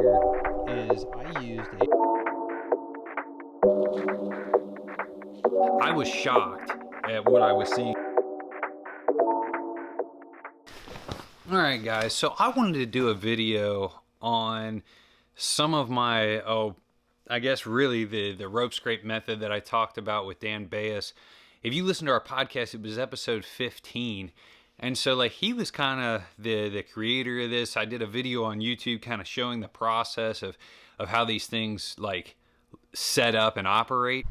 is I was shocked at what I was seeing. Alright guys, so I wanted to do a video on some of my, I guess really the rope scrape method that I talked about with Dan Bayes. If you listen to our podcast, it was episode 15. And so like he was kind of the creator of this. I did a video on YouTube kind of showing the process of how these things like set up and operate.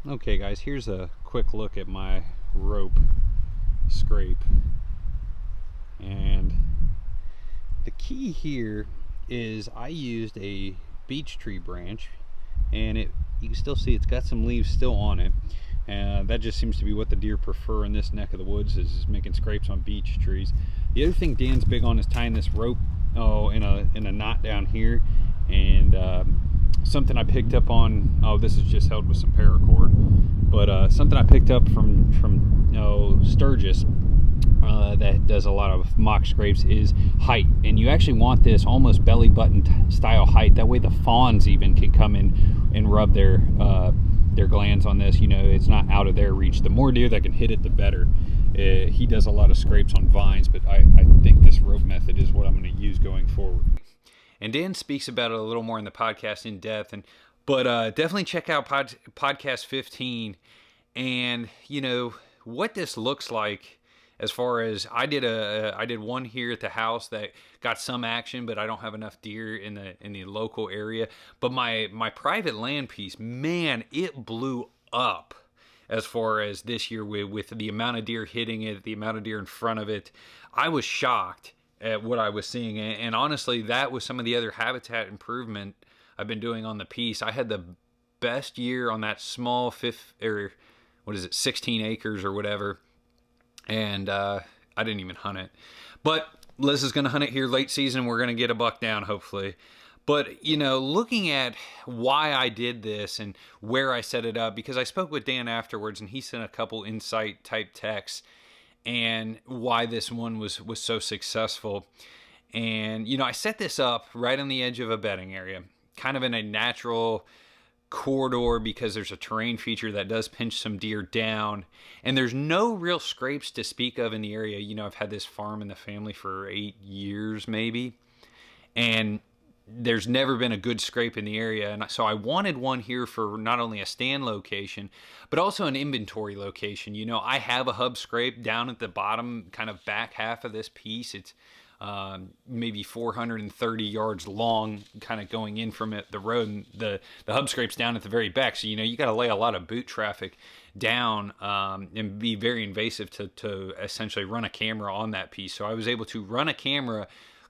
Okay guys, here's a quick look at my rope scrape. And the key here is I used a beech tree branch, and you can still see it's got some leaves still on it. That just seems to be what the deer prefer in this neck of the woods, is making scrapes on beech trees. The other thing Dan's big on is tying this rope in a knot down here, and something I picked up on, this is just held with some paracord, but something I picked up from Sturgis that does a lot of mock scrapes is height, and you actually want this almost belly button style height. That way the fawns even can come in and rub their glands on this. It's not out of their reach. The more deer that can hit it, the better. He does a lot of scrapes on vines, but I think this rope method is what I'm going to use going forward. And Dan speaks about it a little more in the podcast in depth, but definitely check out podcast 15 and what this looks like. As far as I did one here at the house that got some action, but I don't have enough deer in the local area. But my private land piece, man, it blew up as far as this year with the amount of deer hitting it, the amount of deer in front of it. I was shocked at what I was seeing, and honestly, that was some of the other habitat improvement I've been doing on the piece. I had the best year on that small 16 acres or whatever. And I didn't even hunt it. But Liz is going to hunt it here late season. We're going to get a buck down, hopefully. But, looking at why I did this and where I set it up, because I spoke with Dan afterwards, and he sent a couple insight type texts and why this one was so successful. And, I set this up right on the edge of a bedding area, kind of in a natural corridor, because there's a terrain feature that does pinch some deer down, and there's no real scrapes to speak of in the area. I've had this farm in the family for 8 years maybe, and there's never been a good scrape in the area. And so I wanted one here for not only a stand location, but also an inventory location. I have a hub scrape down at the bottom, kind of back half of this piece. It's maybe 430 yards long, kind of going in from the road, and the hub scrape's down at the very back. So you got to lay a lot of boot traffic down and be very invasive to essentially run a camera on that piece. So I was able to run a camera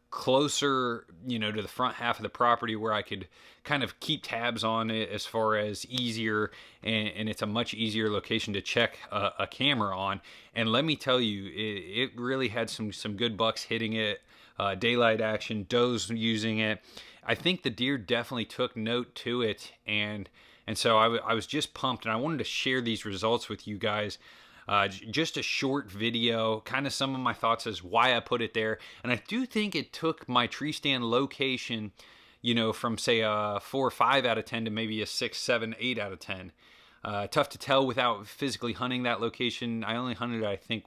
closer to the front half of the property, where I could kind of keep tabs on it as far as easier, and it's a much easier location to check a camera on. And let me tell you, it really had some good bucks hitting it, daylight action, does using it. I think the deer definitely took note to it, and so I was just pumped, and I wanted to share these results with you guys. Just a short video, kind of some of my thoughts as why I put it there. And I do think it took my tree stand location, from say a 4 or 5 out of 10 to maybe a 6, 7, 8 out of 10. Tough to tell without physically hunting that location. I only hunted, I think,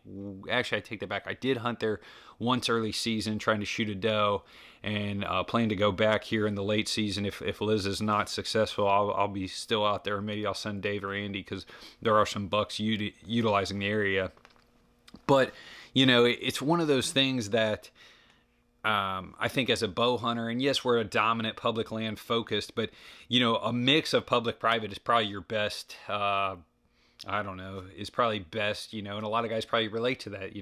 actually I take that back. I did hunt there once early season trying to shoot a doe, and plan to go back here in the late season. If Liz is not successful, I'll be still out there. Maybe I'll send Dave or Andy, because there are some bucks utilizing the area. But, it's one of those things that I think as a bow hunter, and yes, we're a dominant public land focused, but a mix of public-private is probably your best. Is probably best. And a lot of guys probably relate to that.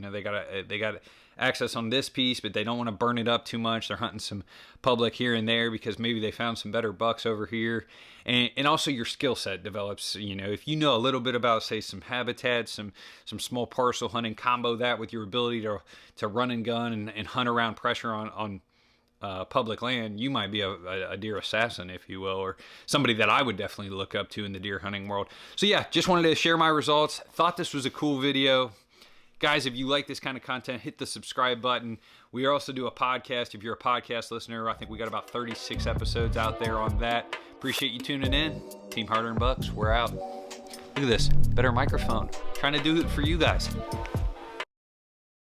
They got access on this piece, but they don't want to burn it up too much. They're hunting some public here and there because maybe they found some better bucks over here, and also your skill set develops. If you know a little bit about, say, some habitat, some small parcel hunting, combo that with your ability to run and gun and hunt around pressure on public land, you might be a deer assassin, if you will, or somebody that I would definitely look up to in the deer hunting world. So yeah, just wanted to share my results. Thought this was a cool video. Guys, if you like this kind of content, hit the subscribe button. We also do a podcast. If you're a podcast listener, I think we got about 36 episodes out there on that. Appreciate you tuning in. Team Harder and Bucks, we're out. Look at this, better microphone. Trying to do it for you guys.